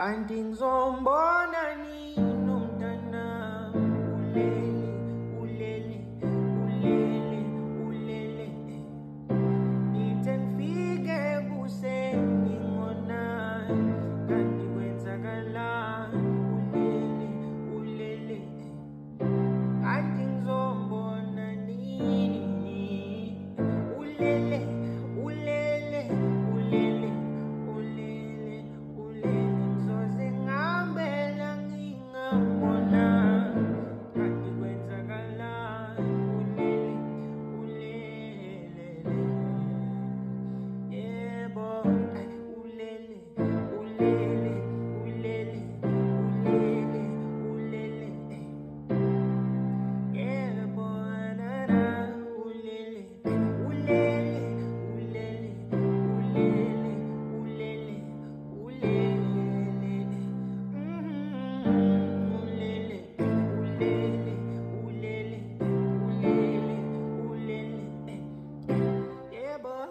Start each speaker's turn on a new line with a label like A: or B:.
A: kanti ngizombona nini umntana ulele ngithe ngifike kuseni ngona kanti kwenzakalani ulele kanti ngizombona nini ulele ngizoze ngihambela ngingambona kanti kwenzakalani ulele yebo ulele yebo nana ulele yeah, boy.